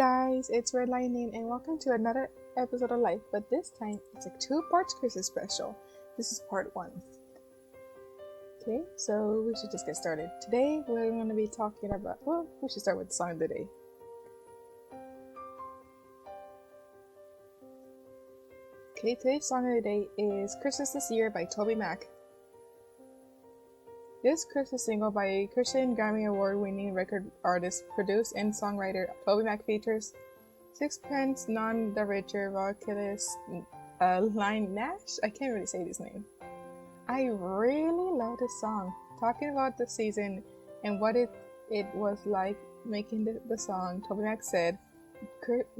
guys, it's Red Lightning and welcome to another episode of Life, but this time it's a two-part Christmas special. This is part 1. Okay, so we should just get started. Today we're going to be talking about, we should start with the song of the day. Okay, today's song of the day is Christmas This Year by TobyMac. This Christmas single by Christian Grammy Award-winning record artist, produced and songwriter TobyMac features Sixpence None the Richer vocalist Line Nash. I can't really say this name. I really love this song, talking about the season and what it was like making the song. TobyMac said,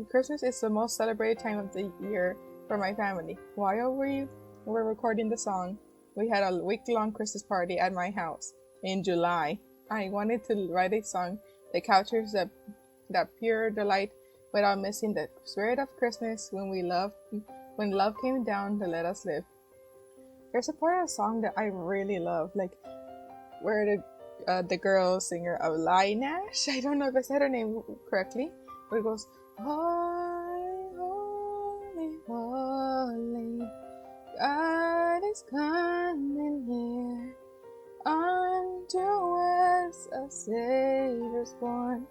"Christmas is the most celebrated time of the year for my family. While we were recording the song, we had a week-long Christmas party at my house in July. I wanted to write a song that captures that pure delight without missing the spirit of Christmas when love came down to let us live." There's a part of the song that I really love, like where the girl singer of Lie Nash, I don't know if I said her name correctly, but it goes, "Holy, holy, holy, God is coming here, unto us a Savior's born,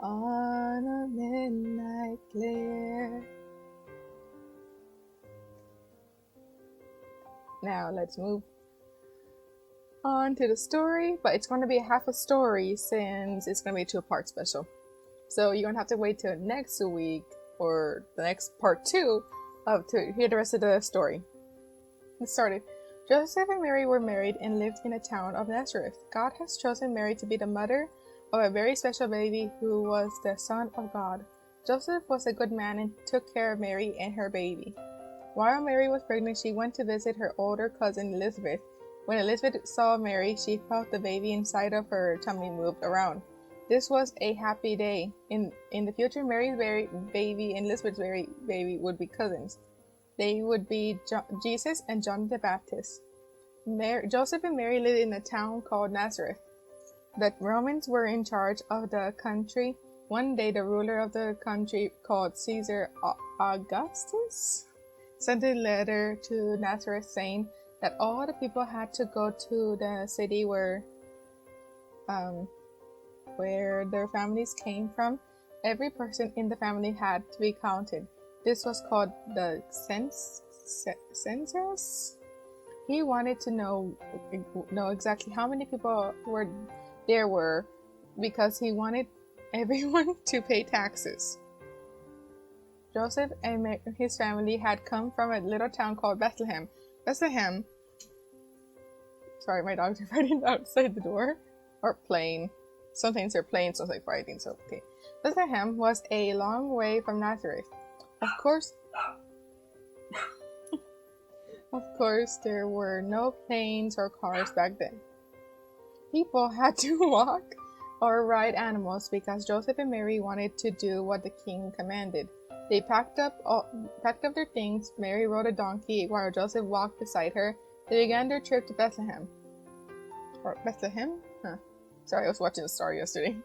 on a midnight clear." Now let's move on to the story, but it's going to be half a story since it's going to be a 2-part special. So you're going to have to wait till next week or the next part 2 to hear the rest of the story. Let's start it. Joseph and Mary were married and lived in the town of Nazareth. God has chosen Mary to be the mother of a very special baby who was the Son of God. Joseph was a good man and took care of Mary and her baby. While Mary was pregnant, she went to visit her older cousin Elizabeth. When Elizabeth saw Mary, she felt the baby inside of her tummy moved around. This was a happy day. In the future, Mary's baby and Elizabeth's baby would be cousins. They would be Jesus and John the Baptist. Joseph and Mary lived in a town called Nazareth. The Romans were in charge of the country. One day, the ruler of the country, called Caesar Augustus, sent a letter to Nazareth saying that all the people had to go to the city where their families came from. Every person in the family had to be counted. This was called the census. He wanted to know exactly how many people there were because he wanted everyone to pay taxes. Joseph and his family had come from a little town called Bethlehem. Sorry, my dogs are fighting outside the door. Or playing. Sometimes they're playing, sometimes they're fighting, so okay. Bethlehem was a long way from Nazareth. Of course, there were no planes or cars back then. People had to walk or ride animals because Joseph and Mary wanted to do what the king commanded. They packed up their things. Mary rode a donkey while Joseph walked beside her. They began their trip to Bethlehem. Or Bethlehem? Sorry, I was watching the star yesterday.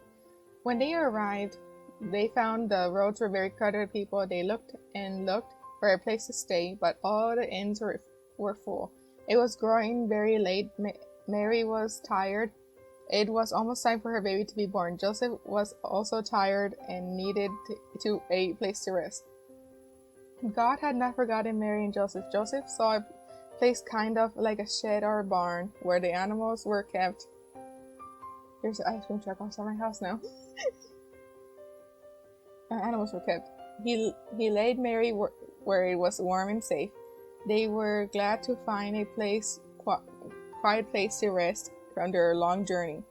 When they arrived, they found the roads were very crowded with people. They looked and looked for a place to stay, but all the inns were full. It was growing very late. Mary was tired. It was almost time for her baby to be born. Joseph was also tired and needed a place to rest. God had not forgotten Mary and Joseph. Joseph saw a place kind of like a shed or a barn where the animals were kept. There's an ice cream truck outside my house now. Animals were kept. He laid Mary where it was warm and safe. They were glad to find a quiet place to rest from their long journey.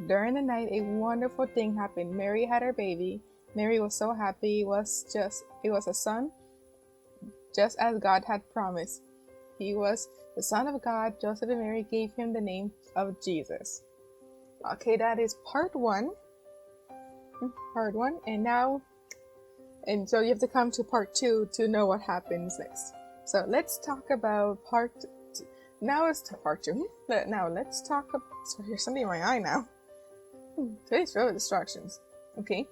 During the night, a wonderful thing happened. Mary had her baby. Mary was so happy. It was a son, just as God had promised. He was the Son of God. Joseph and Mary gave him the name of Jesus. Okay, that is part 1. And so you have to come to part 2 to know what happens next. So let's talk about part 2. Now it's to part 2. Now let's talk about... Sorry, there's something in my eye now. Today's full of distractions. Okay.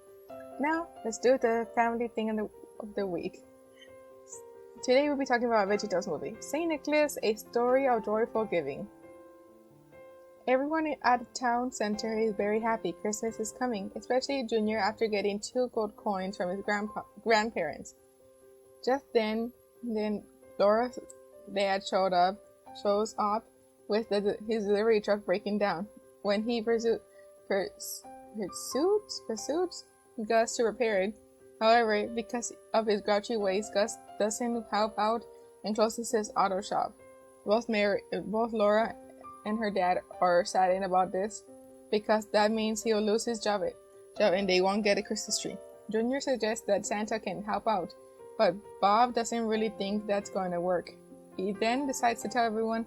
Now, let's do the family thing of the week. Today we'll be talking about a VeggieTales movie, St. Nicholas, A Story of Joyful Giving. Everyone at the town center is very happy Christmas is coming, especially Junior after getting 2 gold coins from his grandparents. Just then Laura's dad shows up with his delivery truck breaking down. When he pursues Gus to repair it. However, because of his grouchy ways, Gus doesn't help out and closes his auto shop. Both Laura and her dad are saddened about this because that means he'll lose his job and they won't get a Christmas tree. Junior suggests that Santa can help out, but Bob doesn't really think that's going to work. He then decides to tell everyone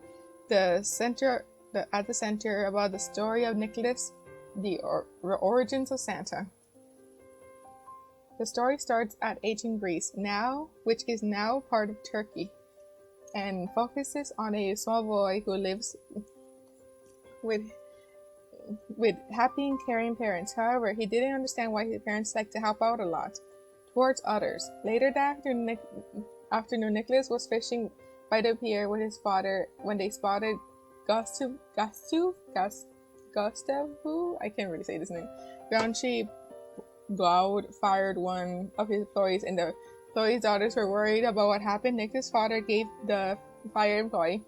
at the center about the story of Nicholas, the origins of Santa. The story starts at ancient Greece, which is now part of Turkey, and focuses on a small boy who lives with happy and caring parents. However, he didn't understand why his parents like to help out a lot towards others. Later that afternoon, Nicholas was fishing by the pier with his father when they spotted Gustav, who I can't really say this name. Grouchy Gloud fired one of his employees, and the employee's daughters were worried about what happened. Nicholas' father gave the fired employee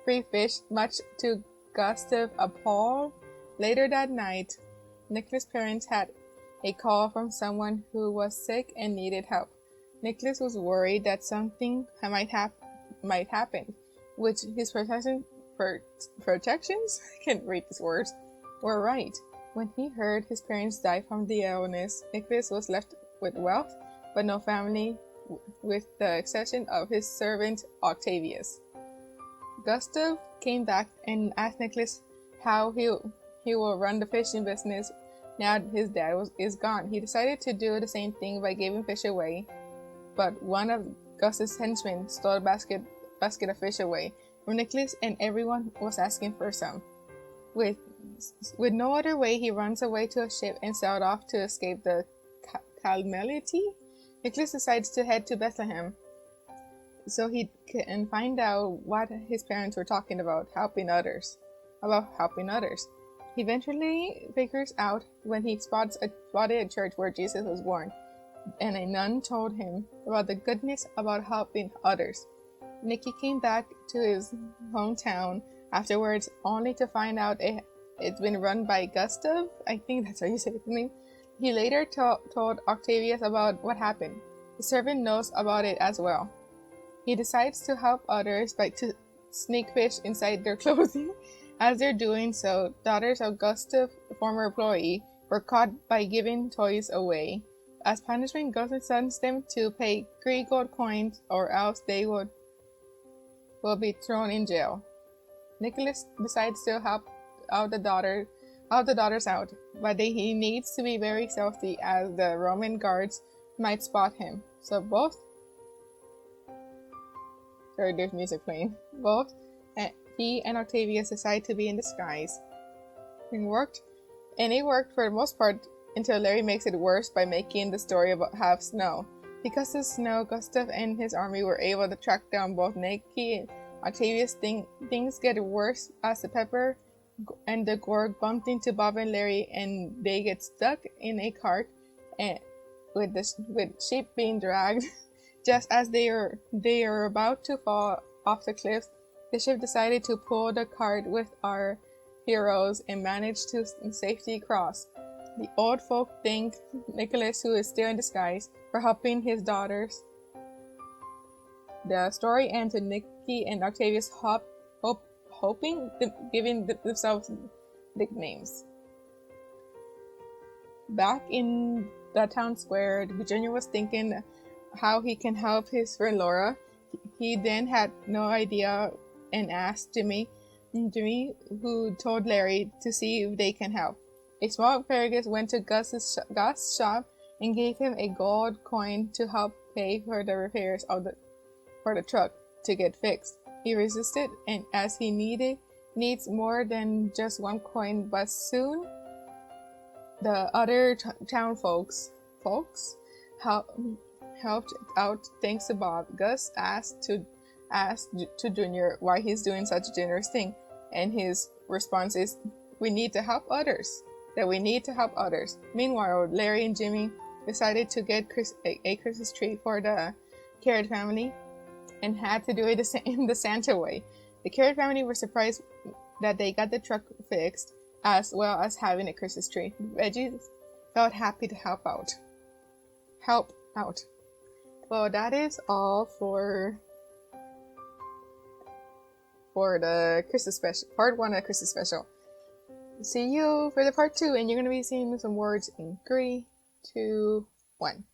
free fish, much to Gustav's appall. Later that night, Nicholas' parents had a call from someone who was sick and needed help. Nicholas was worried that something might happen, which his protections can't read these words were right. When he heard his parents die from the illness, Nicholas was left with wealth, but no family, with the exception of his servant Octavius. Gustav came back and asked Nicholas how he will run the fishing business now his dad is gone. He decided to do the same thing by giving fish away, but one of Gustav's henchmen stole a basket of fish away from Nicholas, and everyone was asking for some. With no other way, he runs away to a ship and sailed off to escape the calamity. Nicholas decides to head to Bethlehem so he can find out what his parents were talking about, helping others. He eventually figures out when he spotted a church where Jesus was born, and a nun told him about the goodness about helping others. Nicky came back to his hometown afterwards, only to find out it's been run by Gustav. I think that's how you say his name. He later told Octavius about what happened. The servant knows about it as well. He decides to help others by to sneak fish inside their clothing. As they're doing so, daughters of Gustav, the former employee, were caught by giving toys away. As punishment, Gustav sends them to pay 3 gold coins, or else they will be thrown in jail. Nicholas decides to help the daughters out, but he needs to be very stealthy as the Roman guards might spot him. So there's music playing. He and Octavius decide to be in disguise. It worked for the most part until Larry makes it worse by making the story about have snow. Because of snow, Gustav and his army were able to track down both Nicky and Octavius. Things get worse as the Pepper and the Gorg bumped into Bob and Larry, and they get stuck in a cart and with sheep being dragged. Just as they are about to fall off the cliff, the ship decided to pull the cart with our heroes and managed to safely cross. The old folk thank Nicholas, who is still in disguise, for helping his daughters. The story ends with Nicky and Octavius giving themselves nicknames. Back in the town square, Junior was thinking how he can help his friend Laura. He then had no idea and asked Jimmy, who told Larry to see if they can help. A small asparagus went to Gus's shop and gave him a gold coin to help pay for the repairs for the truck to get fixed. He resisted, and as he needs more than just 1 coin, but soon the other town folks folks helped out thanks to Bob. Gus asked to Junior why he's doing such a generous thing, and his response is, "We need to help others. That we need to help others." Meanwhile, Larry and Jimmy decided to get a Christmas tree for the Carrot family, and had to do it in the Santa way. The Carrot family were surprised that they got the truck fixed, as well as having a Christmas tree. Veggies felt happy to help out. Well, that is all for the Christmas special, part 1 of the Christmas special. See you for the part 2, and you're gonna be seeing some words in 3, 2, 1.